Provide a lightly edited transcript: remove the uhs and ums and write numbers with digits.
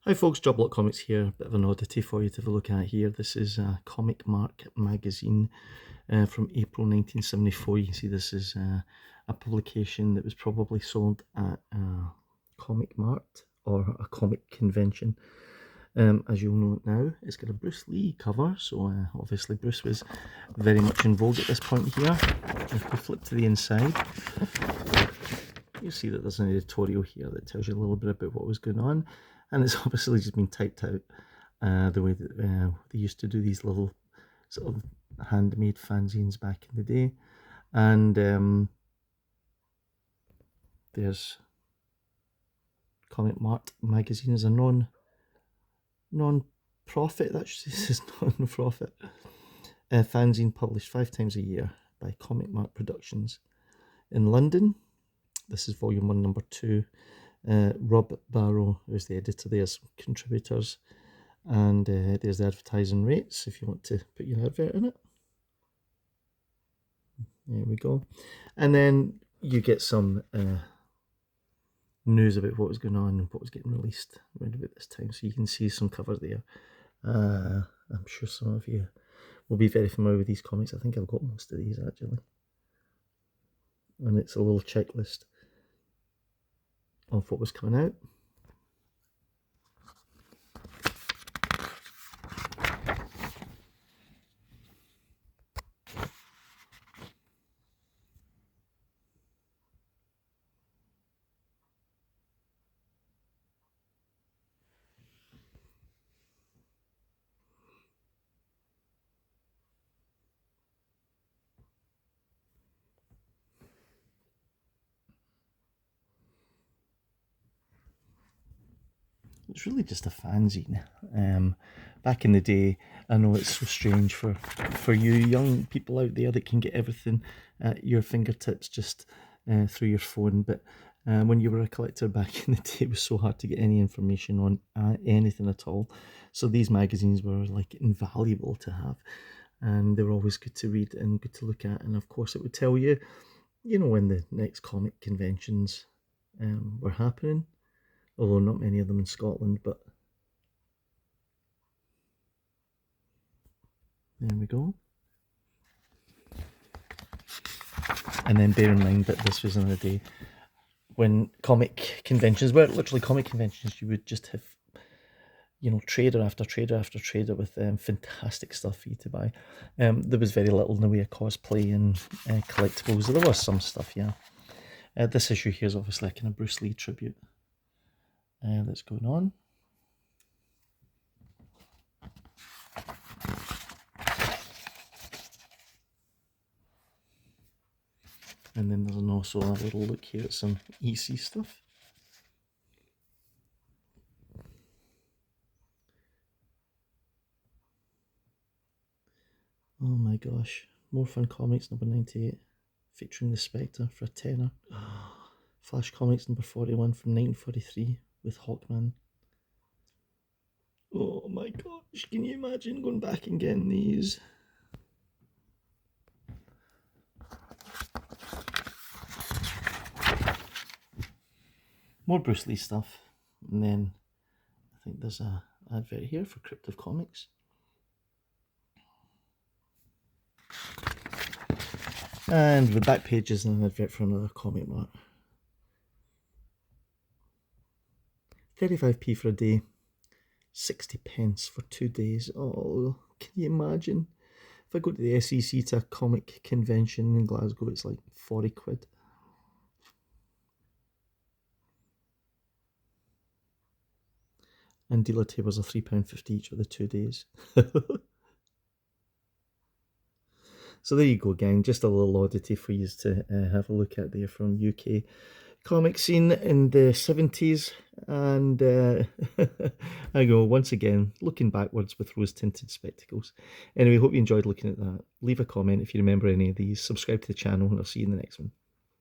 Hi folks, Jobblock Comics here, bit of an oddity for you to have a look at here. This is Comic Mark magazine from April 1974. You can see this is a publication that was probably sold at Comic Mart or a comic convention. As you'll know now, it's got a Bruce Lee cover, so obviously Bruce was very much in vogue at this point here. If we flip to the inside, you'll see that there's an editorial here that tells you a little bit about what was going on, and it's obviously just been typed out the way that they used to do these little sort of handmade fanzines back in the day. And there's Comic Mart magazine is a non-profit, that says non-profit fanzine published 5 times a year by Comic Mart Productions in London. This is volume 1, number 2. Rob Barrow is the editor. There's contributors, and there's the advertising rates if you want to put your advert in it. There we go. And then you get some news about what was going on and what was getting released around about this time. So you can see some covers there. I'm sure some of you will be very familiar with these comics. I think I've got most of these actually. And it's a little checklist of what was coming out. It's really just a fanzine. Back in the day, I know it's so strange for you young people out there that can get everything at your fingertips just through your phone, but when you were a collector back in the day, it was so hard to get any information on anything at all. So these magazines were like invaluable to have, and they were always good to read and good to look at. And of course, it would tell you, when the next comic conventions were happening. Although not many of them in Scotland, but there we go. And then bear in mind that this was in a day when comic conventions were literally comic conventions. You would just have, trader after trader after trader with fantastic stuff for you to buy. There was very little in the way of cosplay and collectibles. There was some stuff, yeah. This issue here is obviously a kind of Bruce Lee tribute that's going on. And then there's also a little look here at some EC stuff. Oh my gosh, More Fun Comics number 98, featuring the Spectre for a tenner. Flash Comics number 41 from 1943 with Hawkman. Oh my gosh, can you imagine going back and getting these? More Bruce Lee stuff, and then I think there's a advert here for Crypt of Comics. And the back page is an advert for another Comic Mart. 35p for a day, 60 pence for 2 days. Oh, can you imagine? If I go to the SEC to a comic convention in Glasgow, it's like 40 quid. And dealer tables are £3.50 each for the 2 days. So there you go, gang. Just a little oddity for you to have a look at there from UK comic scene in the 70s. And I go once again looking backwards with rose-tinted spectacles. Anyway, hope you enjoyed looking at that. Leave a comment if you remember any of these. Subscribe to the channel, and I'll see you in the next one.